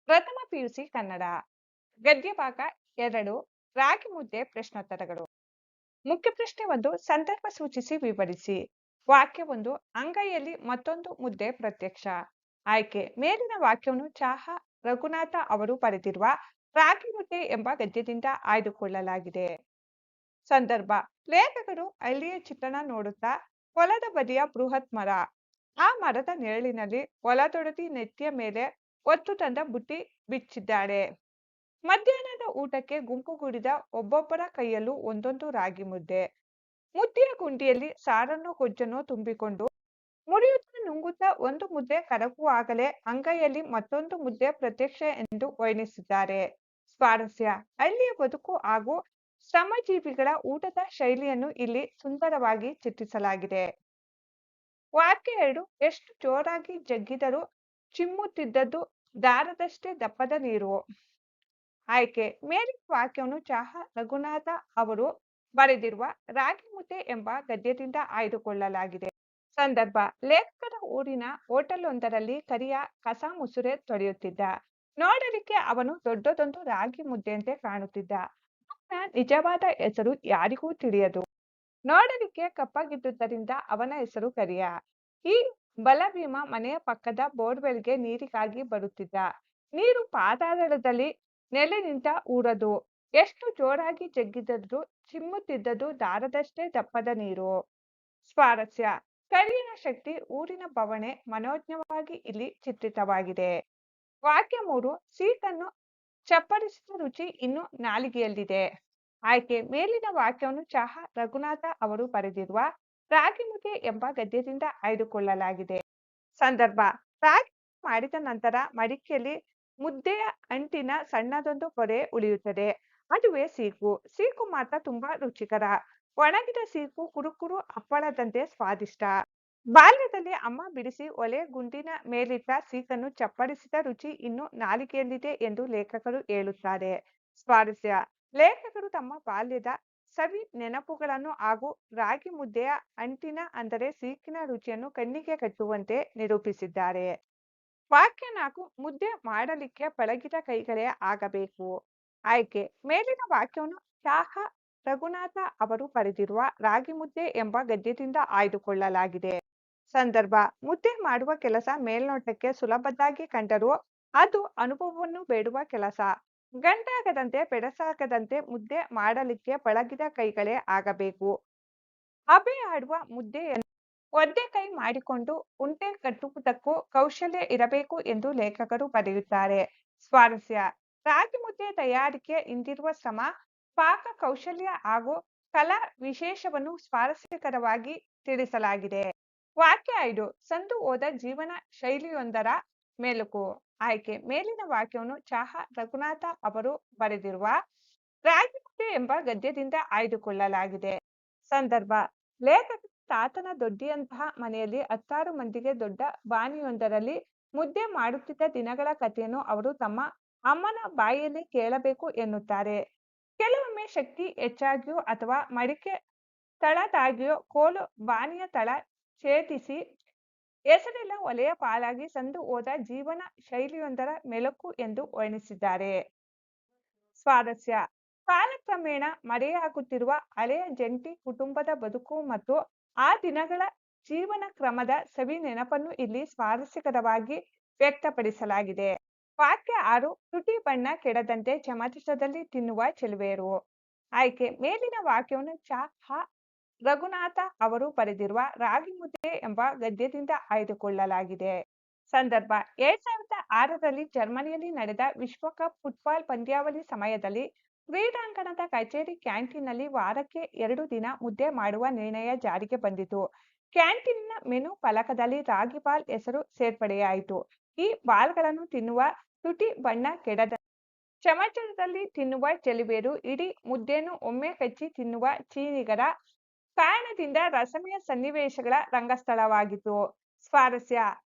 ಪ್ರಥಮ ಪಿಯುಸಿ ಕನ್ನಡ ಗದ್ಯ ಭಾಗ 2 ರಾಗಿ ಮುದ್ದೆ ಪ್ರಶ್ನೋತ್ತರಗಳು. ಮುಖ್ಯ ಪ್ರಶ್ನೆ 1 ಸಂದರ್ಭ ಸೂಚಿಸಿ ವಿವರಿಸಿ. ವಾಕ್ಯ 1 ಅಂಗೈಯಲ್ಲಿ ಮತ್ತೊಂದು ಮುದ್ದೆ ಪ್ರತ್ಯಕ್ಷ. ಆಯ್ಕೆ ಮೇಲಿನ ವಾಕ್ಯವನ್ನು ಚಾಹ ರಘುನಾಥ ಅವರು ಬರೆದಿರುವ ರಾಗಿ ಮುದ್ದೆ ಎಂಬ ಗದ್ಯದಿಂದ ಆಯ್ದುಕೊಳ್ಳಲಾಗಿದೆ. ಸಂದರ್ಭ ಲೇಖಕರು ಹಳ್ಳಿಯ ಚಿತ್ರಣ ನೋಡುತ್ತಾ ಹೊಲದ ಬದಿಯ ಬೃಹತ್ ಮರ, ಆ ಮರದ ನೆರಳಿನಲ್ಲಿ ಹೊಲದೊಡತಿ ನೆತ್ತಿಯ ಮೇಲೆ ಹೊತ್ತು ತಂದ ಬುಟ್ಟಿ ಬಿಚ್ಚಿದ್ದಾಳೆ. ಮಧ್ಯಾಹ್ನದ ಊಟಕ್ಕೆ ಗುಂಪುಗೂಡಿದ ಒಬ್ಬೊಬ್ಬರ ಕೈಯಲ್ಲೂ ಒಂದೊಂದು ರಾಗಿ ಮುದ್ದೆ. ಮುದ್ದೆಯ ಗುಂಡಿಯಲ್ಲಿ ಸಾರನ್ನು ಗೊಜ್ಜನ್ನು ತುಂಬಿಕೊಂಡು ಮುರಿಯುತ್ತಾ ನುಂಗುತ್ತಾ ಒಂದು ಮುದ್ದೆ ಕರಗುವಾಗಲೇ ಅಂಗೈಯಲ್ಲಿ ಮತ್ತೊಂದು ಮುದ್ದೆ ಪ್ರತ್ಯಕ್ಷ ಎಂದು ವರ್ಣಿಸಿದ್ದಾರೆ. ಸ್ವಾರಸ್ಯ ಹಳ್ಳಿಯ ಬದುಕು ಹಾಗೂ ಶ್ರಮಜೀವಿಗಳ ಊಟದ ಶೈಲಿಯನ್ನು ಇಲ್ಲಿ ಸುಂದರವಾಗಿ ಚಿತ್ರಿಸಲಾಗಿದೆ. ವಾಕ್ಯ 2 ಎಷ್ಟು ಜೋರಾಗಿ ಜಗ್ಗಿದರೂ ಚಿಮ್ಮುತ್ತಿದ್ದದ್ದು ದಾರದಷ್ಟೇ ದಪ್ಪದ ನೀರು. ಆಯ್ಕೆ ಮೇಲಿನ ವಾಕ್ಯವನ್ನು ಚಾಹ ರಘುನಾಥ ಅವರು ಬರೆದಿರುವ ರಾಗಿ ಮುದ್ದೆ ಎಂಬ ಗದ್ಯದಿಂದ ಆಯ್ದುಕೊಳ್ಳಲಾಗಿದೆ. ಸಂದರ್ಭ ಲೇಖಕರ ಊರಿನ ಹೋಟೆಲೊಂದರಲ್ಲಿ ಕರಿಯ ಕಸ ಮುಸುರೆ ತೊಳೆಯುತ್ತಿದ್ದ. ನೋಡಲಿಕ್ಕೆ ಅವನು ದೊಡ್ಡದೊಂದು ರಾಗಿ ಮುದ್ದೆಯಂತೆ ಕಾಣುತ್ತಿದ್ದ. ಅವನ ನಿಜವಾದ ಹೆಸರು ಯಾರಿಗೂ ತಿಳಿಯದು. ನೋಡಲಿಕ್ಕೆ ಕಪ್ಪಗಿದ್ದುದರಿಂದ ಅವನ ಹೆಸರು ಕರಿಯ. ಈ ಬಲಭೀಮ ಮನೆಯ ಪಕ್ಕದ ಬೋರ್ವೆಲ್ಗೆ ನೀರಿಗಾಗಿ ಬರುತ್ತಿದ್ದ. ನೀರು ಪಾತಾಳದಲ್ಲಿ ನೆಲೆ ನಿಂತ ಊರದು. ಎಷ್ಟು ಜೋರಾಗಿ ಜಗ್ಗಿದರೂ ಚಿಮ್ಮುತ್ತಿದ್ದದ್ದು ದಾರದಷ್ಟೇ ದಪ್ಪದ ನೀರು. ಸ್ವಾರಸ್ಯ ಕರಿಯನ ಶಕ್ತಿ ಊರಿನ ಬವಣೆ ಮನೋಜ್ಞವಾಗಿ ಇಲ್ಲಿ ಚಿತ್ರಿತವಾಗಿದೆ. ವಾಕ್ಯ 3 ಸೀಕನ್ನು ಚಪ್ಪರಿಸಿದ ರುಚಿ ಇನ್ನು ನಾಲಿಗೆಯಲ್ಲಿದೆ. ಆಯ್ಕೆ ಮೇಲಿನ ವಾಕ್ಯವನ್ನು ಚಾಹ ರಘುನಾಥ ಅವರು ಬರೆದಿರುವ ರಾಗಿ ಮುದ್ದೆ ಎಂಬ ಗದ್ಯದಿಂದ ಆಯ್ದುಕೊಳ್ಳಲಾಗಿದೆ. ಸಂದರ್ಭ ರಾಗಿ ಮಾಡಿದ ನಂತರ ಮಡಿಕೆಯಲ್ಲಿ ಮುದ್ದೆಯ ಅಂಟಿನ ಸಣ್ಣದೊಂದು ಪೊರೆ ಉಳಿಯುತ್ತದೆ. ಅದುವೇ ಸೀಕು. ಸೀಕು ಮಾತ್ರ ತುಂಬಾ ರುಚಿಕರ. ಒಣಗಿದ ಸೀಕು ಕುರುಕುರು ಹಪ್ಪಳದಂತೆ ಸ್ವಾದಿಷ್ಟ. ಬಾಲ್ಯದಲ್ಲಿ ಅಮ್ಮ ಬಿಡಿಸಿ ಒಲೆ ಗುಂಡಿನ ಮೇಲಿಟ್ಟ ಸೀಕನ್ನು ಚಪ್ಪರಿಸಿದ ರುಚಿ ಇನ್ನು ನಾಲಿಗೆಯಲ್ಲಿದೆ ಎಂದು ಲೇಖಕರು ಹೇಳುತ್ತಾರೆ. ಸ್ವಾರಸ್ಯ ಲೇಖಕರು ತಮ್ಮ ಬಾಲ್ಯದ ಸವಿ ನೆನಪುಗಳನ್ನು ಹಾಗೂ ರಾಗಿ ಮುದ್ದೆಯ ಅಂಟಿನ ಅಂದರೆ ಸೀಕಿನ ರುಚಿಯನ್ನು ಕಣ್ಣಿಗೆ ಕಟ್ಟುವಂತೆ ನಿರೂಪಿಸಿದ್ದಾರೆ. ವಾಕ್ಯ 4 ಮುದ್ದೆ ಮಾಡಲಿಕ್ಕೆ ಪಳಗಿದ ಕೈಗಳೇ ಆಗಬೇಕು. ಆಯ್ಕೆ ಮೇಲಿನ ವಾಕ್ಯವನ್ನು ಚಾಹ ರಘುನಾಥ ಅವರು ಬರೆದಿರುವ ರಾಗಿ ಮುದ್ದೆ ಎಂಬ ಗದ್ಯದಿಂದ ಆಯ್ದುಕೊಳ್ಳಲಾಗಿದೆ. ಸಂದರ್ಭ ಮುದ್ದೆ ಮಾಡುವ ಕೆಲಸ ಮೇಲ್ನೋಟಕ್ಕೆ ಸುಲಭದ್ದಾಗಿ ಕಂಡರೂ ಅದು ಅನುಭವವನ್ನು ಬೇಡುವ ಕೆಲಸ. ಗಂಟಾಗದಂತೆ ಬೆಡಸಾಗದಂತೆ ಮುದ್ದೆ ಮಾಡಲಿಕ್ಕೆ ಪಳಗಿದ ಕೈಗಳೇ ಆಗಬೇಕು. ಹಬೆ ಆಡುವ ಮುದ್ದೆಯನ್ನು ಒದ್ದೆ ಕೈ ಮಾಡಿಕೊಂಡು ಉಂಡೆ ಕಟ್ಟುವುದಕ್ಕೂ ಕೌಶಲ್ಯ ಇರಬೇಕು ಎಂದು ಲೇಖಕರು ಬರೆಯುತ್ತಾರೆ. ಸ್ವಾರಸ್ಯ ರಾಗಿ ಮುದ್ದೆ ತಯಾರಿಕೆ ಹಿಂದಿರುವ ಶ್ರಮ, ಪಾಕ ಕೌಶಲ್ಯ ಹಾಗೂ ಕಲಾ ವಿಶೇಷವನ್ನು ಸ್ವಾರಸ್ಯಕರವಾಗಿ ತಿಳಿಸಲಾಗಿದೆ. ವಾಕ್ಯ 5 ಸಂದು ಹೋದ ಜೀವನ ಶೈಲಿಯೊಂದರ ಮೆಲುಕು. ಆಯ್ಕೆ ಮೇಲಿನ ವಾಕ್ಯವನ್ನು ಚಾಹ ರಘುನಾಥ ಅವರು ಬರೆದಿರುವ ರಾಗಿ ಮುದ್ದೆ ಎಂಬ ಗದ್ಯದಿಂದ ಆಯ್ದುಕೊಳ್ಳಲಾಗಿದೆ. ಸಂದರ್ಭ ಲೇಖಕ ತಾತನ ದೊಡ್ಡಿಯಂತಹ ಮನೆಯಲ್ಲಿ 10 ಮಂದಿಗೆ ದೊಡ್ಡ ಬಾಣಿಯೊಂದರಲ್ಲಿ ಮುದ್ದೆ ಮಾಡುತ್ತಿದ್ದ ದಿನಗಳ ಕಥೆಯನ್ನು ಅವರು ತಮ್ಮ ಅಮ್ಮನ ಬಾಯಲ್ಲಿ ಕೇಳಬೇಕು ಎನ್ನುತ್ತಾರೆ. ಕೆಲವೊಮ್ಮೆ ಶಕ್ತಿ ಹೆಚ್ಚಾಗಿಯೋ ಅಥವಾ ಮಡಿಕೆ ತಳದಾಗಿಯೋ ಕೋಲು ಬಾಣಿಯ ತಳ ಛೇದಿಸಿ ಹೆಸರೆಲ್ಲ ಒಲೆಯ ಪಾಲಾಗಿ ಸಂದು ಹೋದ ಜೀವನ ಶೈಲಿಯೊಂದರ ಮೆಲುಕು ಎಂದು ವರ್ಣಿಸಿದ್ದಾರೆ. ಸ್ವಾರಸ್ಯ ಕಾಲಕ್ರಮೇಣ ಮರೆಯಾಗುತ್ತಿರುವ ಹಳೆಯ ಜಂಟಿ ಕುಟುಂಬದ ಬದುಕು ಮತ್ತು ಆ ದಿನಗಳ ಜೀವನ ಕ್ರಮದ ಸವಿ ನೆನಪನ್ನು ಇಲ್ಲಿ ಸ್ವಾರಸ್ಯಕರವಾಗಿ ವ್ಯಕ್ತಪಡಿಸಲಾಗಿದೆ. ವಾಕ್ಯ 6 ತುಟಿ ಬಣ್ಣ ಕೆಡದಂತೆ ಚಮಚದಲ್ಲಿ ತಿನ್ನುವ ಚೆಲುವೆಯರು. ಆಯ್ಕೆ ಮೇಲಿನ ವಾಕ್ಯವನ್ನು ಚಾಹ ರಘುನಾಥ ಅವರು ಬರೆದಿರುವ ರಾಗಿ ಮುದ್ದೆ ಎಂಬ ಗದ್ಯದಿಂದ ಆಯ್ದುಕೊಳ್ಳಲಾಗಿದೆ. ಸಂದರ್ಭ 2006ರಲ್ಲಿ ಜರ್ಮನಿಯಲ್ಲಿ ನಡೆದ ವಿಶ್ವಕಪ್ ಫುಟ್ಬಾಲ್ ಪಂದ್ಯಾವಳಿ ಸಮಯದಲ್ಲಿ ಕ್ರೀಡಾಂಗಣದ ಕಚೇರಿ ಕ್ಯಾಂಟೀನ್ನಲ್ಲಿ ವಾರಕ್ಕೆ 2 ದಿನ ಮುದ್ದೆ ಮಾಡುವ ನಿರ್ಣಯ ಜಾರಿಗೆ ಬಂದಿತು. ಕ್ಯಾಂಟೀನಿನ ಮೆನು ಫಲಕದಲ್ಲಿ ರಾಗಿ ಬಾಲ್ ಹೆಸರು ಸೇರ್ಪಡೆಯಾಯಿತು. ಈ ಬಾಲ್ಗಳನ್ನು ತಿನ್ನುವ ತುಟಿ ಬಣ್ಣ ಕೆಡದ ಚಮಚದಲ್ಲಿ ತಿನ್ನುವ ಚೆಲುವೆಯರು, ಇಡೀ ಮುದ್ದೆಯನ್ನು ಒಮ್ಮೆ ಕಚ್ಚಿ ತಿನ್ನುವ ಚೀನಿಗರ ಕಾರಣದಿಂದ ರಸಮಯ ಸನ್ನಿವೇಶಗಳ ರಂಗಸ್ಥಳವಾಗಿತ್ತು. ಸ್ವಾರಸ್ಯ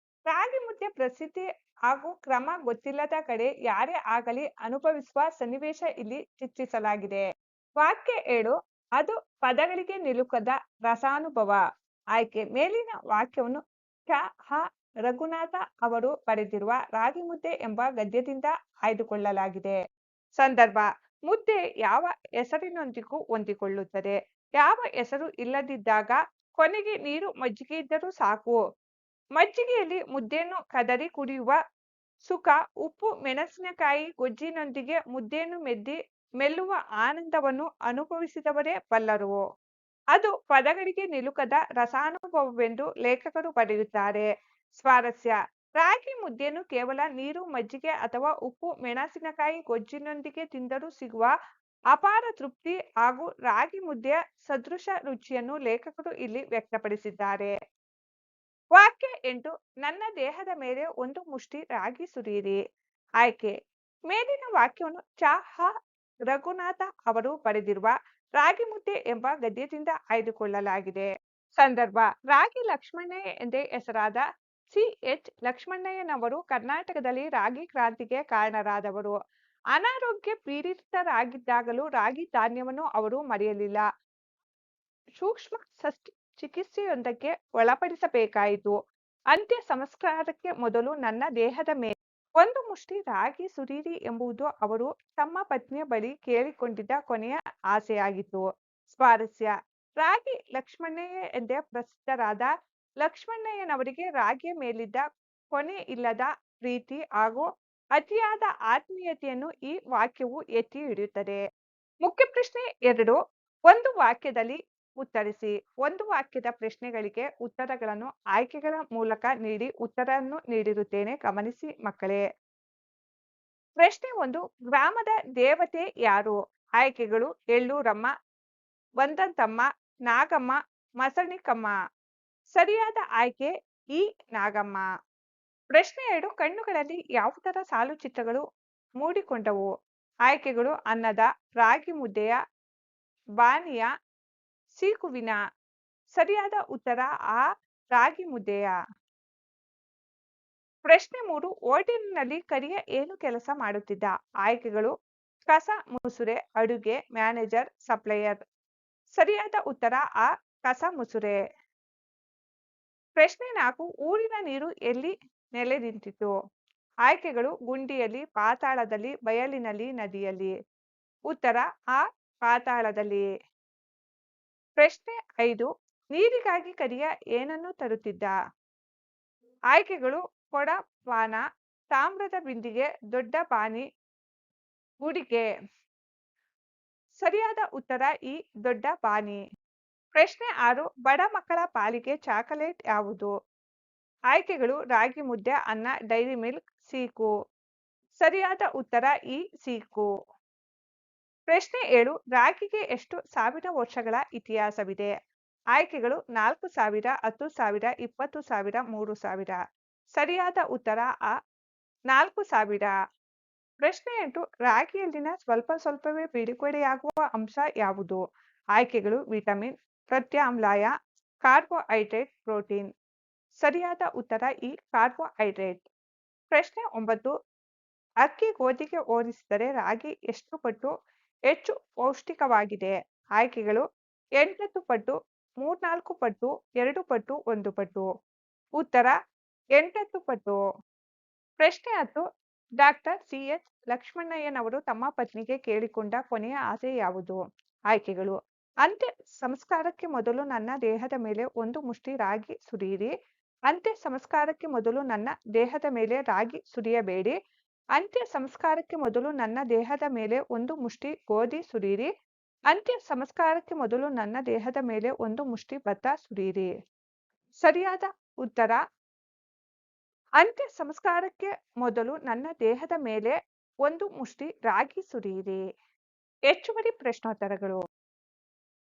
ರಾಗಿ ಮುದ್ದೆ ಪ್ರಸಿದ್ಧಿ ಹಾಗೂ ಕ್ರಮ ಗೊತ್ತಿಲ್ಲದ ಕಡೆ ಯಾರೇ ಆಗಲಿ ಅನುಭವಿಸುವ ಸನ್ನಿವೇಶ ಇಲ್ಲಿ ಚಿತ್ರಿಸಲಾಗಿದೆ. ವಾಕ್ಯ 7 ಅದು ಪದಗಳಿಗೆ ನಿಲುಕದ ರಸಾನುಭವ. ಆಯ್ಕೆ ಮೇಲಿನ ವಾಕ್ಯವನ್ನು ಚಾಹ ರಘುನಾಥ ಅವರು ಬರೆದಿರುವ ರಾಗಿ ಮುದ್ದೆ ಎಂಬ ಗದ್ಯದಿಂದ ಆಯ್ದುಕೊಳ್ಳಲಾಗಿದೆ. ಸಂದರ್ಭ: ಮುದ್ದೆ ಯಾವ ಹೆಸರಿನೊಂದಿಗೂ ಹೊಂದಿಕೊಳ್ಳುತ್ತದೆ. ಯಾವ ಹೆಸರು ಇಲ್ಲದಿದ್ದಾಗ ಕೊನೆಗೆ ನೀರು ಮಜ್ಜಿಗೆ ಇದ್ದರೂ ಸಾಕು. ಮಜ್ಜಿಗೆಯಲ್ಲಿ ಮುದ್ದೆಯನ್ನು ಕದರಿ ಕುಡಿಯುವ ಸುಖ ಉಪ್ಪು ಮೆಣಸಿನಕಾಯಿ ಗೊಜ್ಜಿನೊಂದಿಗೆ ಮುದ್ದೆಯನ್ನು ಮೆಲ್ಲುವ ಆನಂದವನ್ನು ಅನುಭವಿಸಿದವರೇ ಬಲ್ಲರು. ಅದು ಪದಗಳಿಗೆ ನಿಲುಕದ ರಸಾನುಭವವೆಂದು ಲೇಖಕರು ಬರೆಯುತ್ತಾರೆ. ಸ್ವಾರಸ್ಯ: ರಾಗಿ ಮುದ್ದೆಯನ್ನು ಕೇವಲ ನೀರು ಮಜ್ಜಿಗೆ ಅಥವಾ ಉಪ್ಪು ಮೆಣಸಿನಕಾಯಿ ಗೊಜ್ಜಿನೊಂದಿಗೆ ತಿಂದರೂ ಸಿಗುವ ಅಪಾರ ತೃಪ್ತಿ ಹಾಗೂ ರಾಗಿ ಮುದ್ದೆಯ ಸದೃಶ ರುಚಿಯನ್ನು ಲೇಖಕರು ಇಲ್ಲಿ ವ್ಯಕ್ತಪಡಿಸಿದ್ದಾರೆ. ವಾಕ್ಯ 8: ನನ್ನ ದೇಹದ ಮೇಲೆ ಒಂದು ಮುಷ್ಟಿ ರಾಗಿ ಸುರಿಯಿರಿ. ಆಯ್ಕೆ: ಮೇಲಿನ ವಾಕ್ಯವನ್ನು ಚ. ರಘುನಾಥ ಅವರು ಬರೆದಿರುವ ರಾಗಿ ಮುದ್ದೆ ಎಂಬ ಗದ್ಯದಿಂದ ಆಯ್ದುಕೊಳ್ಳಲಾಗಿದೆ. ಸಂದರ್ಭ: ರಾಗಿ ಲಕ್ಷ್ಮಣ್ಣಯ್ಯ ಎಂದೇ ಹೆಸರಾದ ಸಿ.ಎಚ್. ಲಕ್ಷ್ಮಣ್ಣಯ್ಯನವರು ಕರ್ನಾಟಕದಲ್ಲಿ ರಾಗಿ ಕ್ರಾಂತಿಗೆ ಕಾರಣರಾದವರು. ಅನಾರೋಗ್ಯ ಪೀಡಿತರಾಗಿದ್ದಾಗಲೂ ರಾಗಿ ಧಾನ್ಯವನ್ನು ಅವರು ಮರೆಯಲಿಲ್ಲ. ಸೂಕ್ಷ್ಮ ಚಿಕಿತ್ಸೆಯೊಂದಕ್ಕೆ ಒಳಪಡಿಸಬೇಕಾಯಿತು. ಅಂತ್ಯ ಸಂಸ್ಕಾರಕ್ಕೆ ಮೊದಲು ನನ್ನ ದೇಹದ ಮೇಲೆ ಒಂದು ಮುಷ್ಟಿ ರಾಗಿ ಸುರಿಯಿರಿ ಎಂಬುದು ಅವರು ತಮ್ಮ ಪತ್ನಿಯ ಬಳಿ ಕೇಳಿಕೊಂಡಿದ್ದ ಕೊನೆಯ ಆಸೆಯಾಗಿತ್ತು. ಸ್ವಾರಸ್ಯ: ರಾಗಿ ಲಕ್ಷ್ಮಣ್ಣಯ್ಯ ಎಂದೇ ಪ್ರಸಿದ್ಧರಾದ ಲಕ್ಷ್ಮಣ್ಣಯ್ಯನವರಿಗೆ ರಾಗಿಯ ಮೇಲಿದ್ದ ಕೊನೆ ಇಲ್ಲದ ಪ್ರೀತಿ ಹಾಗೂ ಅತಿಯಾದ ಆತ್ಮೀಯತೆಯನ್ನು ಈ ವಾಕ್ಯವು ಎತ್ತಿ ಹಿಡಿಯುತ್ತದೆ. ಮುಖ್ಯ ಪ್ರಶ್ನೆ 2: ಒಂದು ವಾಕ್ಯದಲ್ಲಿ ಉತ್ತರಿಸಿ. ಒಂದು ವಾಕ್ಯದ ಪ್ರಶ್ನೆಗಳಿಗೆ ಉತ್ತರಗಳನ್ನು ಆಯ್ಕೆಗಳ ಮೂಲಕ ನೀಡಿ ಉತ್ತರವನ್ನು ನೀಡಿರುತ್ತೇನೆ, ಗಮನಿಸಿ ಮಕ್ಕಳೇ. ಪ್ರಶ್ನೆ 1: ಗ್ರಾಮದ ದೇವತೆ ಯಾರು? ಆಯ್ಕೆಗಳು: ಎಳ್ಳೂರಮ್ಮ, ಬಂದಂತಮ್ಮ, ನಾಗಮ್ಮ, ಮಸಣಿಕಮ್ಮ. ಸರಿಯಾದ ಆಯ್ಕೆ ಇ. ನಾಗಮ್ಮ. ಪ್ರಶ್ನೆ 2: ಕಣ್ಣುಗಳಲ್ಲಿ ಯಾವುದರ ಸಾಲುಚಿತ್ರಗಳು ಮೂಡಿಕೊಂಡವು? ಆಯ್ಕೆಗಳು: ಅನ್ನದ, ರಾಗಿ ಮುದ್ದೆಯ, ಬಾನಿಯ, ಸೀಕುವಿನ. ಸರಿಯಾದ ಉತ್ತರ ಆ. ರಾಗಿ ಮುದ್ದೆಯ. ಪ್ರಶ್ನೆ 3: ಹೋಟೆಲಿನಲ್ಲಿ ಕರಿಯ ಏನು ಕೆಲಸ ಮಾಡುತ್ತಿದ್ದ? ಆಯ್ಕೆಗಳು: ಕಸ ಮುಸುರೆ, ಅಡುಗೆ, ಮ್ಯಾನೇಜರ್, ಸಪ್ಲೈಯರ್. ಸರಿಯಾದ ಉತ್ತರ ಆ. ಕಸ ಮುಸುರೆ. ಪ್ರಶ್ನೆ 4: ಊರಿನ ನೀರು ಎಲ್ಲಿ ನೆಲೆ ನಿಂತಿತು? ಆಯ್ಕೆಗಳು: ಗುಂಡಿಯಲ್ಲಿ, ಪಾತಾಳದಲ್ಲಿ, ಬಯಲಿನಲ್ಲಿ, ನದಿಯಲ್ಲಿ. ಉತ್ತರ ಆ. ಪಾತಾಳದಲ್ಲಿ. ಪ್ರಶ್ನೆ 5: ನೀರಿಗಾಗಿ ಕರಿಯ ಏನನ್ನು ತರುತ್ತಿದ್ದ? ಆಯ್ಕೆಗಳು: ಕೊಡ, ಪಾನ, ತಾಮ್ರದ ಬಿಂದಿಗೆ, ದೊಡ್ಡ ಬಾನಿ, ಗುಡಿಗೆ. ಸರಿಯಾದ ಉತ್ತರ ಇ. ದೊಡ್ಡ ಬಾನಿ. ಪ್ರಶ್ನೆ 6: ಬಡ ಮಕ್ಕಳ ಪಾಲಿಗೆ ಚಾಕಲೇಟ್ ಯಾವುದು? ಆಯ್ಕೆಗಳು: ರಾಗಿ ಮುದ್ದೆ, ಅನ್ನ, ಡೈರಿ ಮಿಲ್ಕ್, ಸೀಕು. ಸರಿಯಾದ ಉತ್ತರ ಇ. ಸೀಕು. ಪ್ರಶ್ನೆ 7: ರಾಗಿಗೆ ಎಷ್ಟು ಸಾವಿರ ವರ್ಷಗಳ ಇತಿಹಾಸವಿದೆ? ಆಯ್ಕೆಗಳು: 4000, 10,000, 20,000, 3,000. ಸರಿಯಾದ ಉತ್ತರ ಆ. 4,000. ಪ್ರಶ್ನೆ 8: ರಾಗಿಯಲ್ಲಿನ ಸ್ವಲ್ಪವೇ ಬಿಡುಗಡೆಯಾಗುವ ಅಂಶ ಯಾವುದು? ಆಯ್ಕೆಗಳು: ವಿಟಮಿನ್, ಪ್ರತ್ಯಾಮ್ಲಾಯ, ಕಾರ್ಬೋಹೈಡ್ರೇಟ್, ಪ್ರೋಟೀನ್. ಸರಿಯಾದ ಉತ್ತರ ಇ. ಕಾರ್ಬೋಹೈಡ್ರೇಟ್. ಪ್ರಶ್ನೆ 9: ಅಕ್ಕಿ ಗೋಧಿಗೆ ಹೋಲಿಸಿದರೆ ರಾಗಿ ಎಷ್ಟು ಪಟ್ಟು ಹೆಚ್ಚು ಪೌಷ್ಟಿಕವಾಗಿದೆ? ಆಯ್ಕೆಗಳು: 8 ಪಟ್ಟು, 3-4 ಪಟ್ಟು, 2 ಪಟ್ಟು, 1 ಪಟ್ಟು. ಉತ್ತರ 8 ಪಟ್ಟು. ಪ್ರಶ್ನೆ 10: ಡಾಕ್ಟರ್ ಸಿ.ಎಚ್. ಲಕ್ಷ್ಮಣ್ಣಯ್ಯನವರು ತಮ್ಮ ಪತ್ನಿಗೆ ಕೇಳಿಕೊಂಡ ಕೊನೆಯ ಆಸೆ ಯಾವುದು? ಆಯ್ಕೆಗಳು: ಅಂತ್ಯ ಸಂಸ್ಕಾರಕ್ಕೆ ಮೊದಲು ನನ್ನ ದೇಹದ ಮೇಲೆ ಒಂದು ಮುಷ್ಟಿ ರಾಗಿ ಸುರಿಯಿರಿ. ಅಂತ್ಯ ಸಂಸ್ಕಾರಕ್ಕೆ ಮೊದಲು ನನ್ನ ದೇಹದ ಮೇಲೆ ರಾಗಿ ಸುರಿಯಬೇಡಿ. ಅಂತ್ಯ ಸಂಸ್ಕಾರಕ್ಕೆ ಮೊದಲು ನನ್ನ ದೇಹದ ಮೇಲೆ ಒಂದು ಮುಷ್ಟಿ ಗೋಧಿ ಸುರಿಯಿರಿ. ಅಂತ್ಯ ಸಂಸ್ಕಾರಕ್ಕೆ ಮೊದಲು ನನ್ನ ದೇಹದ ಮೇಲೆ ಒಂದು ಮುಷ್ಟಿ ಭತ್ತ ಸುರಿಯಿರಿ. ಸರಿಯಾದ ಉತ್ತರ ಅಂತ್ಯ ಸಂಸ್ಕಾರಕ್ಕೆ ಮೊದಲು ನನ್ನ ದೇಹದ ಮೇಲೆ ಒಂದು ಮುಷ್ಟಿ ರಾಗಿ ಸುರಿಯಿರಿ. ಹೆಚ್ಚುವರಿ ಪ್ರಶ್ನೋತ್ತರಗಳು.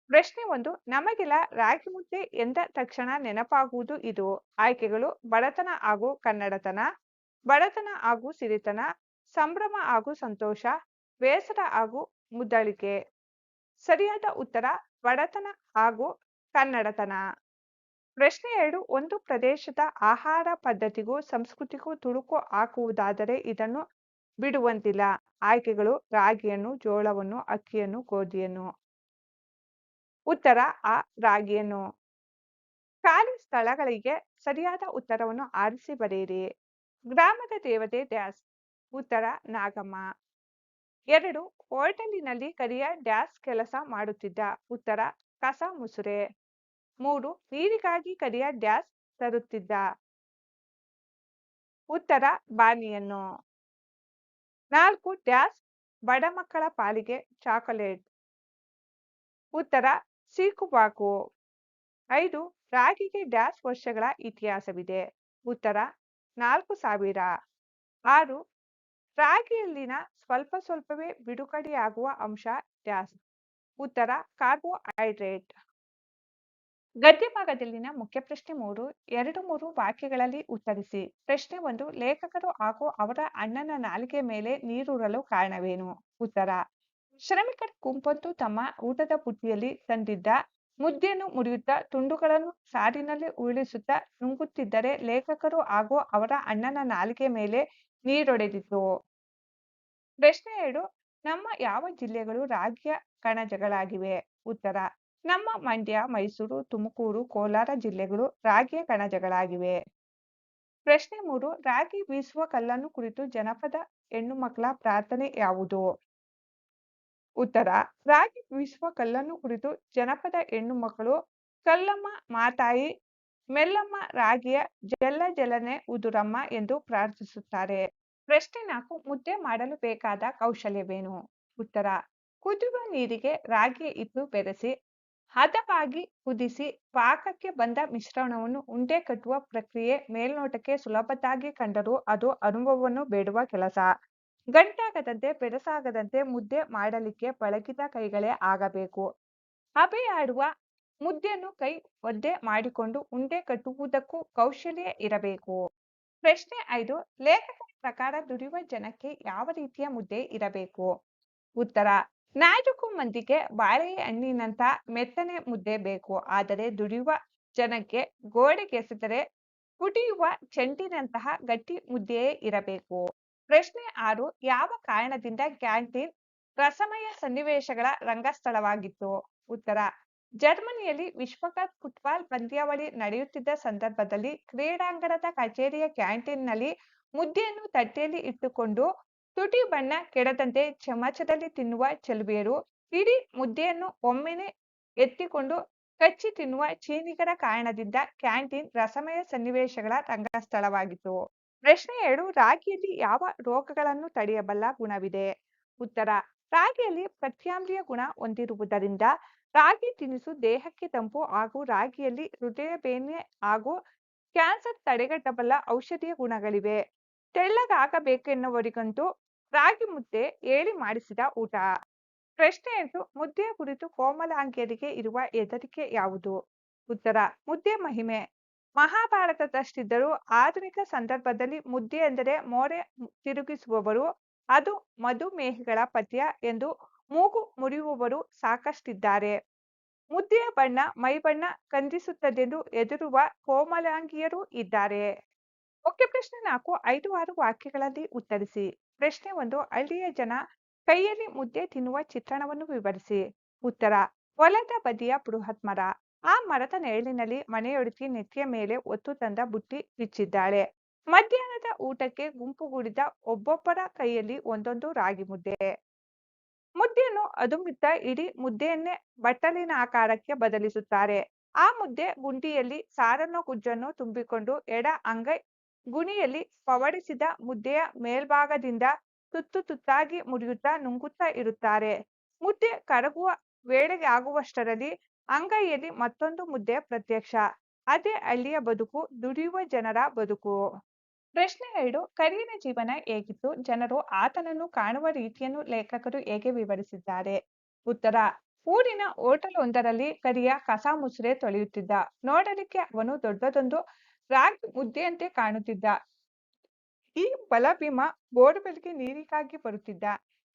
ಪ್ರಶ್ನೆ 1: ನಮಗೆಲ್ಲ ರಾಗಿ ಮುದ್ದೆ ಎಂದ ತಕ್ಷಣ ನೆನಪಾಗುವುದು ಇದು. ಆಯ್ಕೆಗಳು: ಬಡತನ ಹಾಗೂ ಕನ್ನಡತನ, ಬಡತನ ಹಾಗೂ ಸಿರಿತನ, ಸಂಭ್ರಮ ಹಾಗೂ ಸಂತೋಷ, ಬೇಸರ ಹಾಗೂ ಮುದ್ದಳಿಕೆ. ಸರಿಯಾದ ಉತ್ತರ ಬಡತನ ಹಾಗೂ ಕನ್ನಡತನ. ಪ್ರಶ್ನೆ 2: ಒಂದು ಪ್ರದೇಶದ ಆಹಾರ ಪದ್ಧತಿಗೂ ಸಂಸ್ಕೃತಿಗೂ ತುಳುಕು ಹಾಕುವುದಾದರೆ ಇದನ್ನು ಬಿಡುವಂತಿಲ್ಲ. ಆಯ್ಕೆಗಳು: ರಾಗಿಯನ್ನು, ಜೋಳವನ್ನು, ಅಕ್ಕಿಯನ್ನು, ಗೋಧಿಯನ್ನು. ಉತ್ತರ ಆ. ರಾಗಿಯನ್ನು. ಖಾಲಿ ಸ್ಥಳಗಳಿಗೆ ಸರಿಯಾದ ಉತ್ತರವನ್ನು ಆರಿಸಿ ಬರೆಯಿರಿ. ಗ್ರಾಮದ ದೇವತೆ ಡ್ಯಾಸ್. ಉತ್ತರ ನಾಗಮ್ಮ. 2 ಹೋಟೆಲಿನಲ್ಲಿ ಕರಿಯ ಡ್ಯಾಸ್ ಕೆಲಸ ಮಾಡುತ್ತಿದ್ದ. ಉತ್ತರ ಕಸ ಮುಸುರೆ. 3 ನೀರಿಗಾಗಿ ಕರಿಯ ಡ್ಯಾಸ್ ತರುತ್ತಿದ್ದ. ಉತ್ತರ ಬಾನಿಯನ್ನು. 4 ಡ್ಯಾಸ್ ಬಡ ಮಕ್ಕಳ ಪಾಲಿಗೆ ಚಾಕೊಲೇಟ್. ಉತ್ತರ ಸೀಕುಬಾಕು. 5 ರಾಗಿಗೆ ಡ್ಯಾಸ್ ವರ್ಷಗಳ ಇತಿಹಾಸವಿದೆ. ಉತ್ತರ 4000. 6 ರಾಗಿಯಲ್ಲಿನ ಸ್ವಲ್ಪ ಸ್ವಲ್ಪವೇ ಬಿಡುಗಡೆಯಾಗುವ ಅಂಶ ಡ್ಯಾಸ್. ಉತ್ತರ ಕಾರ್ಬೋಹೈಡ್ರೇಟ್. ಗದ್ಯ ಭಾಗದಲ್ಲಿನ ಮುಖ್ಯ ಪ್ರಶ್ನೆ 3 2-3 ವಾಕ್ಯಗಳಲ್ಲಿ ಉತ್ತರಿಸಿ. ಪ್ರಶ್ನೆ 1 ಲೇಖಕರು ಹಾಗೂ ಅವರ ಅಣ್ಣನ ನಾಲಿಗೆ ಮೇಲೆ ನೀರೂರಲು ಕಾರಣವೇನು? ಉತ್ತರ ಶ್ರಮಿಕರ ಗುಂಪೊಂದು ತಮ್ಮ ಊಟದ ಬುಟ್ಟಿಯಲ್ಲಿ ತಂದಿದ್ದ ಮುದ್ದೆಯನ್ನು ಮುರಿಯುತ್ತಾ ತುಂಡುಗಳನ್ನು ಸಾರಿನಲ್ಲಿ ಉರುಳಿಸುತ್ತಾ ನುಂಗುತ್ತಿದ್ದರೆ ಲೇಖಕರು ಹಾಗೂ ಅವರ ಅಣ್ಣನ ನಾಲಿಗೆ ಮೇಲೆ ನೀರೊಡೆದಿತು. ಪ್ರಶ್ನೆ 2 ನಮ್ಮ ಯಾವ ಜಿಲ್ಲೆಗಳು ರಾಗಿಯ ಕಣಜಗಳಾಗಿವೆ? ಉತ್ತರ ನಮ್ಮ ಮಂಡ್ಯ, ಮೈಸೂರು, ತುಮಕೂರು, ಕೋಲಾರ ಜಿಲ್ಲೆಗಳು ರಾಗಿಯ ಕಣಜಗಳಾಗಿವೆ. ಪ್ರಶ್ನೆ 3 ರಾಗಿ ಬೀಸುವ ಕಲ್ಲನ್ನು ಕುರಿತು ಜನಪದ ಹೆಣ್ಣು ಮಕ್ಕಳ ಪ್ರಾರ್ಥನೆ ಯಾವುದು? ಉತ್ತರ ರಾಗಿ ಬೀಸುವ ಕಲ್ಲನ್ನು ಕುರಿತು ಜನಪದ ಹೆಣ್ಣು ಮಕ್ಕಳು ಕಲ್ಲಮ್ಮ ಮಾತಾಯಿ ಮೆಲ್ಲಮ್ಮ ರಾಗಿಯ ಜಲ್ಲ ಜಲನೆ ಉದುರಮ್ಮ ಎಂದು ಪ್ರಾರ್ಥಿಸುತ್ತಾರೆ. ಪ್ರಶ್ನೆ 4 ಮುದ್ದೆ ಮಾಡಲು ಬೇಕಾದ ಕೌಶಲ್ಯವೇನು? ಉತ್ತರ ಕುದಿಯುವ ನೀರಿಗೆ ರಾಗಿಯ ಹಿಟ್ಟು ಬೆರೆಸಿ ಹದವಾಗಿ ಕುದಿಸಿ ಪಾಕಕ್ಕೆ ಬಂದ ಮಿಶ್ರಣವನ್ನು ಉಂಡೆ ಕಟ್ಟುವ ಪ್ರಕ್ರಿಯೆ ಮೇಲ್ನೋಟಕ್ಕೆ ಸುಲಭದ್ದಾಗಿ ಕಂಡರೂ ಅದು ಅನುಭವವನ್ನು ಬೇಡುವ ಕೆಲಸ. ಗಂಟಾಗದಂತೆ ಬೆರಸಾಗದಂತೆ ಮುದ್ದೆ ಮಾಡಲಿಕ್ಕೆ ಪಳಗಿದ ಕೈಗಳೇ ಆಗಬೇಕು. ಹಬೆಯಾಡುವ ಮುದ್ದೆಯನ್ನು ಕೈ ಒದ್ದೆ ಮಾಡಿಕೊಂಡು ಉಂಡೆ ಕಟ್ಟುವುದಕ್ಕೂ ಕೌಶಲ್ಯ ಇರಬೇಕು. ಪ್ರಶ್ನೆ 5 ಲೇಖಕರ ಪ್ರಕಾರ ದುಡಿಯುವ ಜನಕ್ಕೆ ಯಾವ ರೀತಿಯ ಮುದ್ದೆ ಇರಬೇಕು? ಉತ್ತರ ನಾಜೂಕು ಮಂದಿಗೆ ಬಾಳೆಹಣ್ಣಿನಂಥ ಮೆತ್ತನೆ ಮುದ್ದೆ ಬೇಕು. ಆದರೆ ದುಡಿಯುವ ಜನಕ್ಕೆ ಗೋಡೆಗೆಸೆದರೆ ಪುಟಿಯುವ ಚೆಂಡಿನಂತಹ ಗಟ್ಟಿ ಮುದ್ದೆಯೇ ಇರಬೇಕು. ಪ್ರಶ್ನೆ 6 ಯಾವ ಕಾರಣದಿಂದ ಕ್ಯಾಂಟೀನ್ ರಸಮಯ ಸನ್ನಿವೇಶಗಳ ರಂಗಸ್ಥಳವಾಗಿತ್ತು? ಉತ್ತರ ಜರ್ಮನಿಯಲ್ಲಿ ವಿಶ್ವಕಪ್ ಫುಟ್ಬಾಲ್ ಪಂದ್ಯಾವಳಿ ನಡೆಯುತ್ತಿದ್ದ ಸಂದರ್ಭದಲ್ಲಿ ಕ್ರೀಡಾಂಗಣದ ಕಚೇರಿಯ ಕ್ಯಾಂಟೀನ್ನಲ್ಲಿ ಮುದ್ದೆಯನ್ನು ತಟ್ಟೆಯಲ್ಲಿ ಇಟ್ಟುಕೊಂಡು ತುಟಿ ಬಣ್ಣ ಕೆಡದಂತೆ ಚಮಚದಲ್ಲಿ ತಿನ್ನುವ ಚೆಲುವೆಯರು ಇಡೀ ಮುದ್ದೆಯನ್ನು ಒಮ್ಮೆನೆ ಎತ್ತಿಕೊಂಡು ಕಚ್ಚಿ ತಿನ್ನುವ ಚೀನಿಗರ ಕಾರಣದಿಂದ ಕ್ಯಾಂಟೀನ್ ರಸಮಯ ಸನ್ನಿವೇಶಗಳ ರಂಗಸ್ಥಳವಾಗಿತ್ತು. ಪ್ರಶ್ನೆ 7 ರಾಗಿಯಲ್ಲಿ ಯಾವ ರೋಗಗಳನ್ನು ತಡೆಯಬಲ್ಲ ಗುಣವಿದೆ? ಉತ್ತರ ರಾಗಿಯಲ್ಲಿ ಪ್ರತ್ಯಾಮ್ಲೀಯ ಗುಣ ಹೊಂದಿರುವುದರಿಂದ ರಾಗಿ ತಿನಿಸು ದೇಹಕ್ಕೆ ತಂಪು ಹಾಗೂ ರಾಗಿಯಲ್ಲಿ ಹೃದಯ ಬೇನೆ ಹಾಗೂ ಕ್ಯಾನ್ಸರ್ ತಡೆಗಟ್ಟಬಲ್ಲ ಔಷಧೀಯ ಗುಣಗಳಿವೆ. ತೆಳ್ಳಗಾಗಬೇಕೆನ್ನುವರಿಗಂತೂ ರಾಗಿ ಮುದ್ದೆ ಹೇಳಿ ಮಾಡಿಸಿದ ಊಟ. ಪ್ರಶ್ನೆ 8 ಮುದ್ದೆಯ ಕುರಿತು ಕೋಮಲಾಂಗಿಯರಿಗೆ ಇರುವ ಹೆದರಿಕೆ ಯಾವುದು? ಉತ್ತರ ಮುದ್ದೆ ಮಹಿಮೆ. ಮಹಾಭಾರತದಷ್ಟಿದ್ದರೂ ಆಧುನಿಕ ಸಂದರ್ಭದಲ್ಲಿ ಮುದ್ದೆ ಎಂದರೆ ಮೋರೆ ತಿರುಗಿಸುವವರು, ಅದು ಮಧುಮೇಹಿಗಳ ಪಥ್ಯ ಎಂದು ಮೂಗು ಮುರಿಯುವವರು ಸಾಕಷ್ಟಿದ್ದಾರೆ. ಮುದ್ದೆಯ ಬಣ್ಣ ಮೈಬಣ್ಣ ಕಂದಿಸುತ್ತದೆಂದು ಹೆದರುವ ಕೋಮಲಾಂಗಿಯರೂ ಇದ್ದಾರೆ. ಮುಖ್ಯ ಪ್ರಶ್ನೆ 4 5-6 ವಾಕ್ಯಗಳಲ್ಲಿ ಉತ್ತರಿಸಿ. ಪ್ರಶ್ನೆ 1 ಹಳ್ಳಿಯ ಜನ ಕೈಯಲ್ಲಿ ಮುದ್ದೆ ತಿನ್ನುವ ಚಿತ್ರಣವನ್ನು ವಿವರಿಸಿ. ಉತ್ತರ ಹೊಲದ ಬದಿಯ ಬೃಹತ್ ಮರ. ಆ ಮರದ ನೆರಳಿನಲ್ಲಿ ಮನೆಯೊಡತಿ ನೆತ್ತಿಯ ಮೇಲೆ ಹೊತ್ತು ತಂದ ಬುಟ್ಟಿ ಬಿಚ್ಚಿದ್ದಾಳೆ. ಮಧ್ಯಾಹ್ನದ ಊಟಕ್ಕೆ ಗುಂಪುಗೂಡಿದ ಒಬ್ಬೊಬ್ಬರ ಕೈಯಲ್ಲಿ ಒಂದೊಂದು ರಾಗಿ ಮುದ್ದೆ. ಮುದ್ದೆಯನ್ನು ಅದುಮುತ್ತಾ ಇಡೀ ಮುದ್ದೆಯನ್ನೇ ಬಟ್ಟಲಿನ ಆಕಾರಕ್ಕೆ ಬದಲಿಸುತ್ತಾರೆ. ಆ ಮುದ್ದೆ ಗುಂಡಿಯಲ್ಲಿ ಸಾರನ್ನು ಗುಜ್ಜನ್ನು ತುಂಬಿಕೊಂಡು ಎಡ ಅಂಗೈ ಗುಣಿಯಲ್ಲಿ ಪವಡಿಸಿದ ಮುದ್ದೆಯ ಮೇಲ್ಭಾಗದಿಂದ ತುತ್ತು ತುತ್ತಾಗಿ ಮುರಿಯುತ್ತಾ ನುಂಗುತ್ತಾ ಇರುತ್ತಾರೆ. ಮುದ್ದೆ ಕರಗುವ ವೇಳೆಯಾಗುವಷ್ಟರಲ್ಲಿ ಅಂಗೈಯಲ್ಲಿ ಮತ್ತೊಂದು ಮುದ್ದೆ ಪ್ರತ್ಯಕ್ಷ. ಅದೇ ಹಳ್ಳಿಯ ಬದುಕು, ದುಡಿಯುವ ಜನರ ಬದುಕು. ಪ್ರಶ್ನೆ 2 ಕರಿಯನ ಜೀವನ ಹೇಗಿತ್ತು? ಜನರು ಆತನನ್ನು ಕಾಣುವ ರೀತಿಯನ್ನು ಲೇಖಕರು ಹೇಗೆ ವಿವರಿಸಿದ್ದಾರೆ? ಉತ್ತರ ಊರಿನ ಹೋಟೆಲೊಂದರಲ್ಲಿ ಕರಿಯ ಕಸ ಮುಸುರೆ ತೊಳೆಯುತ್ತಿದ್ದ. ನೋಡಲಿಕ್ಕೆ ಅವನು ದೊಡ್ಡದೊಂದು ರಾಗಿ ಮುದ್ದೆಯಂತೆ ಕಾಣುತ್ತಿದ್ದ. ಈ ಬಲಭೀಮ ಬೋರ್ವೆಲ್ಗೆ ನೀರಿಗಾಗಿ ಬರುತ್ತಿದ್ದ.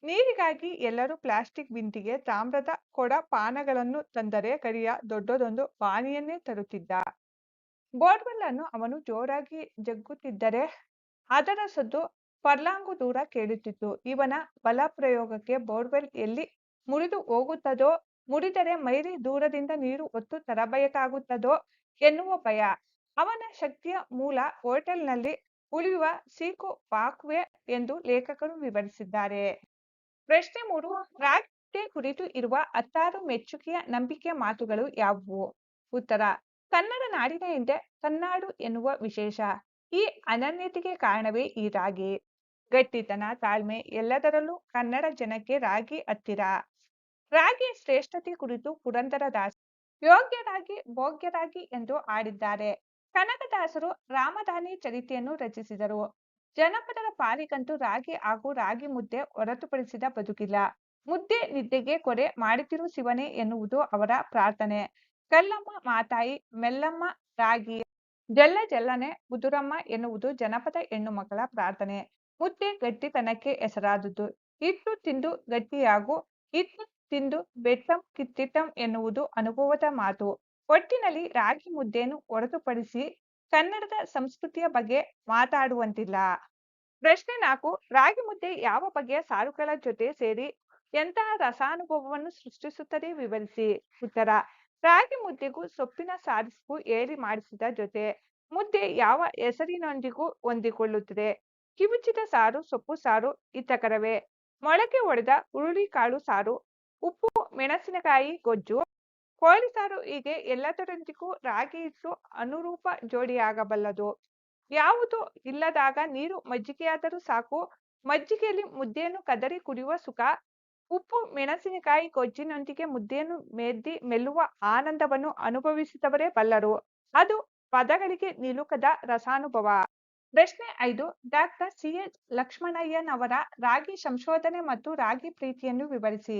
ನೀರಿಗಾಗಿ ಎಲ್ಲರೂ ಪ್ಲಾಸ್ಟಿಕ್ ಬಿಂದಿಗೆ, ತಾಮ್ರದ ಕೊಡ ಪಾನಗಳನ್ನು ತಂದರೆ ಕರಿಯ ದೊಡ್ಡದೊಂದು ಬಾನಿಯನ್ನೇ ತರುತ್ತಿದ್ದ. ಬೋರ್ವೆಲ್ ಅನ್ನು ಅವನು ಜೋರಾಗಿ ಜಗ್ಗುತ್ತಿದ್ದರೆ ಅದರ ಸದ್ದು ಫರ್ಲಾಂಗು ದೂರ ಕೇಳುತ್ತಿತ್ತು. ಇವನ ಬಲಪ್ರಯೋಗಕ್ಕೆ ಬೋರ್ವೆಲ್ ಎಲ್ಲಿ ಮುರಿದು ಹೋಗುತ್ತದೋ, ಮುರಿದರೆ ಮೈಲಿ ದೂರದಿಂದ ನೀರು ಹೊತ್ತು ತರಬೇಕಾಗುತ್ತದೋ ಎನ್ನುವ ಭಯ. ಅವನ ಶಕ್ತಿಯ ಮೂಲ ಹೋಟೆಲ್ನಲ್ಲಿ ಉಳಿಯುವ ಸೀಕು ಪಾಕ್ವೆ ಎಂದು ಲೇಖಕರು ವಿವರಿಸಿದ್ದಾರೆ. ಪ್ರಶ್ನೆ 3, ರಾಜ್ಯ ಕುರಿತು ಇರುವ 16 ಮೆಚ್ಚುಗೆಯ ನಂಬಿಕೆಯ ಮಾತುಗಳು ಯಾವುವು? ಉತ್ತರ: ಕನ್ನಡ ನಾಡಿನ ಹಿಂದೆ ಕನ್ನಾಡು ಎನ್ನುವ ವಿಶೇಷ. ಈ ಅನನ್ಯತೆಗೆ ಕಾರಣವೇ ಈ ರಾಗಿ. ಗಟ್ಟಿತನ, ತಾಳ್ಮೆ ಎಲ್ಲದರಲ್ಲೂ ಕನ್ನಡ ಜನಕ್ಕೆ ರಾಗಿ ಹತ್ತಿರ. ರಾಗಿಯ ಶ್ರೇಷ್ಠತೆ ಕುರಿತು ಪುರಂದರದಾಸ ಯೋಗ್ಯರಾಗಿ ಭೋಗ್ಯರಾಗಿ ಎಂದು ಹಾಡಿದ್ದಾರೆ. ಕನಕದಾಸರು ರಾಮದಾನಿ ಚರಿತೆಯನ್ನು ರಚಿಸಿದರು. ಜನಪದರ ಪಾಲಿಗಂತೂ ರಾಗಿ ಹಾಗೂ ರಾಗಿ ಮುದ್ದೆ ಹೊರತುಪಡಿಸಿದ ಬದುಕಿಲ್ಲ. ಮುದ್ದೆ ನಿದ್ದೆಗೆ ಕೊರೆ ಮಾಡುತ್ತಿರು ಶಿವನೇ ಎನ್ನುವುದು ಅವರ ಪ್ರಾರ್ಥನೆ. ಕಲ್ಲಮ್ಮ ಮಾತಾಯಿ ಮೆಲ್ಲಮ್ಮ ರಾಗಿ ಜಲ್ಲ ಜಲ್ಲನೆ ಮುದುರಮ್ಮ ಎನ್ನುವುದು ಜನಪದ ಹೆಣ್ಣು ಮಕ್ಕಳ ಪ್ರಾರ್ಥನೆ. ಮುದ್ದೆ ಗಟ್ಟಿತನಕ್ಕೆ ಹೆಸರಾದುದು. ಹಿಟ್ಟು ತಿಂದು ಗಟ್ಟಿಯಾಗು, ಹಿಟ್ಟು ತಿಂದು ಬೆಟ್ಟಂ ಕಿತ್ತಿಟ್ಟಂ ಎನ್ನುವುದು ಅನುಭವದ ಮಾತು. ಒಟ್ಟಿನಲ್ಲಿ ರಾಗಿ ಮುದ್ದೆಯನ್ನು ಹೊರತುಪಡಿಸಿ ಕನ್ನಡದ ಸಂಸ್ಕೃತಿಯ ಬಗ್ಗೆ ಮಾತಾಡುವಂತಿಲ್ಲ. ಪ್ರಶ್ನೆ 4, ರಾಗಿ ಮುದ್ದೆ ಯಾವ ಬಗೆಯ ಸಾರುಗಳ ಜೊತೆ ಸೇರಿ ಎಂತಹ ರಸಾನುಭವವನ್ನು ಸೃಷ್ಟಿಸುತ್ತದೆ ವಿವರಿಸಿ. ಉತ್ತರ: ರಾಗಿ ಮುದ್ದೆಗೂ ಸೊಪ್ಪಿನ ಸಾರಿಗೂ ಏರಿ ಮಾಡಿಸಿದ ಜೊತೆ ಮುದ್ದೆ ಯಾವ ಹೆಸರಿನೊಂದಿಗೂ ಹೊಂದಿಕೊಳ್ಳುತ್ತದೆ. ಕಿವುಚಿದ ಸಾರು, ಸೊಪ್ಪು ಸಾರು ಹಿತಕರವೇ. ಮೊಳಕೆ ಒಡೆದ ಹುರುಳಿಕಾಳು ಸಾರು, ಉಪ್ಪು ಮೆಣಸಿನಕಾಯಿ ಗೊಜ್ಜು, ಕೋಳಿ ಸಾರು ಹೀಗೆ ಎಲ್ಲದರೊಂದಿಗೂ ರಾಗಿ ಹಿಟ್ಟು ಅನುರೂಪ ಜೋಡಿಯಾಗಬಲ್ಲದು. ಯಾವುದೂ ಇಲ್ಲದಾಗ ನೀರು ಮಜ್ಜಿಗೆಯಾದರೂ ಸಾಕು. ಮಜ್ಜಿಗೆಯಲ್ಲಿ ಮುದ್ದೆಯನ್ನು ಕದರಿ ಕುಡಿಯುವ ಸುಖ, ಉಪ್ಪು ಮೆಣಸಿನಕಾಯಿ ಗೊಜ್ಜಿನೊಂದಿಗೆ ಮುದ್ದೆಯನ್ನು ಮೆದ್ದಿ ಮೆಲ್ಲುವ ಆನಂದವನ್ನು ಅನುಭವಿಸಿದವರೇ ಬಲ್ಲರು. ಅದು ಪದಗಳಿಗೆ ನಿಲುಕದ ರಸಾನುಭವ. ಪ್ರಶ್ನೆ 5, ಡಾಕ್ಟರ್ ಸಿ.ಎಚ್. ಲಕ್ಷ್ಮಣಯ್ಯನವರ ರಾಗಿ ಸಂಶೋಧನೆ ಮತ್ತು ರಾಗಿ ಪ್ರೀತಿಯನ್ನು ವಿವರಿಸಿ.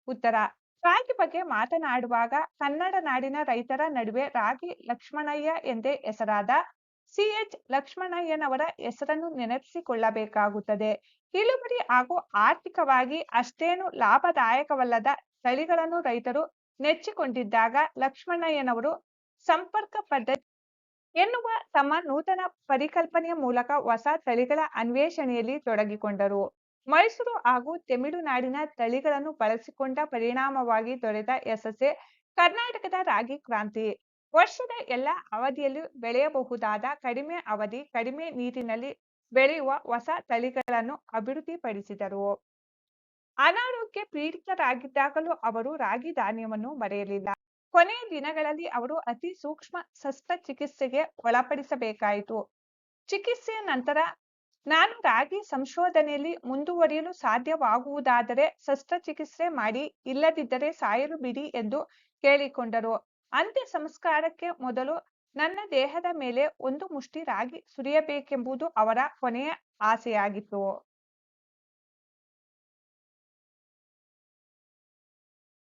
ಉತ್ತರ: ರಾಗಿ ಬಗ್ಗೆ ಮಾತನಾಡುವಾಗ ಕನ್ನಡ ನಾಡಿನ ರೈತರ ನಡುವೆ ರಾಗಿ ಲಕ್ಷ್ಮಣಯ್ಯ ಎಂದೇ ಹೆಸರಾದ ಸಿ.ಎಚ್. ಲಕ್ಷ್ಮಣಯ್ಯನವರ ಹೆಸರನ್ನು ನೆನಪಿಸಿಕೊಳ್ಳಬೇಕಾಗುತ್ತದೆ. ಇಳುವರಿ ಹಾಗೂ ಆರ್ಥಿಕವಾಗಿ ಅಷ್ಟೇನು ಲಾಭದಾಯಕವಲ್ಲದ ತಳಿಗಳನ್ನು ರೈತರು ನೆಚ್ಚಿಕೊಂಡಿದ್ದಾಗ ಲಕ್ಷ್ಮಣಯ್ಯನವರು ಸಂಪರ್ಕ ಪದ್ಧತಿ ಎನ್ನುವ ತಮ್ಮ ನೂತನ ಪರಿಕಲ್ಪನೆಯ ಮೂಲಕ ಹೊಸ ತಳಿಗಳ ಅನ್ವೇಷಣೆಯಲ್ಲಿ ತೊಡಗಿಕೊಂಡರು. ಮೈಸೂರು ಹಾಗೂ ತಮಿಳುನಾಡಿನ ತಳಿಗಳನ್ನು ಬಳಸಿಕೊಂಡ ಪರಿಣಾಮವಾಗಿ ದೊರೆತ ಯಶಸ್ಸೇ ಕರ್ನಾಟಕದ ರಾಗಿ ಕ್ರಾಂತಿ. ವರ್ಷದ ಎಲ್ಲ ಅವಧಿಯಲ್ಲೂ ಬೆಳೆಯಬಹುದಾದ ಕಡಿಮೆ ಅವಧಿ, ಕಡಿಮೆ ನೀರಿನಲ್ಲಿ ಬೆಳೆಯುವ ಹೊಸ ತಳಿಗಳನ್ನು ಅಭಿವೃದ್ಧಿಪಡಿಸಿದರು. ಅನಾರೋಗ್ಯ ಪೀಡಿತರಾಗಿದ್ದಾಗಲೂ ಅವರು ರಾಗಿ ಧಾನ್ಯವನ್ನು ಮರೆಯಲಿಲ್ಲ. ಕೊನೆಯ ದಿನಗಳಲ್ಲಿ ಅವರು ಅತಿ ಸೂಕ್ಷ್ಮ ಶಸ್ತ್ರಚಿಕಿತ್ಸೆಗೆ ಒಳಪಡಿಸಬೇಕಾಯಿತು. ಚಿಕಿತ್ಸೆಯ ನಂತರ ನಾನು ರಾಗಿ ಸಂಶೋಧನೆಯಲ್ಲಿ ಮುಂದುವರಿಯಲು ಸಾಧ್ಯವಾಗುವುದಾದರೆ ಶಸ್ತ್ರಚಿಕಿತ್ಸೆ ಮಾಡಿ, ಇಲ್ಲದಿದ್ದರೆ ಸಾಯಲು ಬಿಡಿ ಎಂದು ಕೇಳಿಕೊಂಡರು. ಅಂತ್ಯ ಸಂಸ್ಕಾರಕ್ಕೆ ಮೊದಲು ನನ್ನ ದೇಹದ ಮೇಲೆ ಒಂದು ಮುಷ್ಟಿ ರಾಗಿ ಸುರಿಯಬೇಕೆಂಬುದು ಅವರ ಕೊನೆಯ ಆಸೆಯಾಗಿತ್ತು.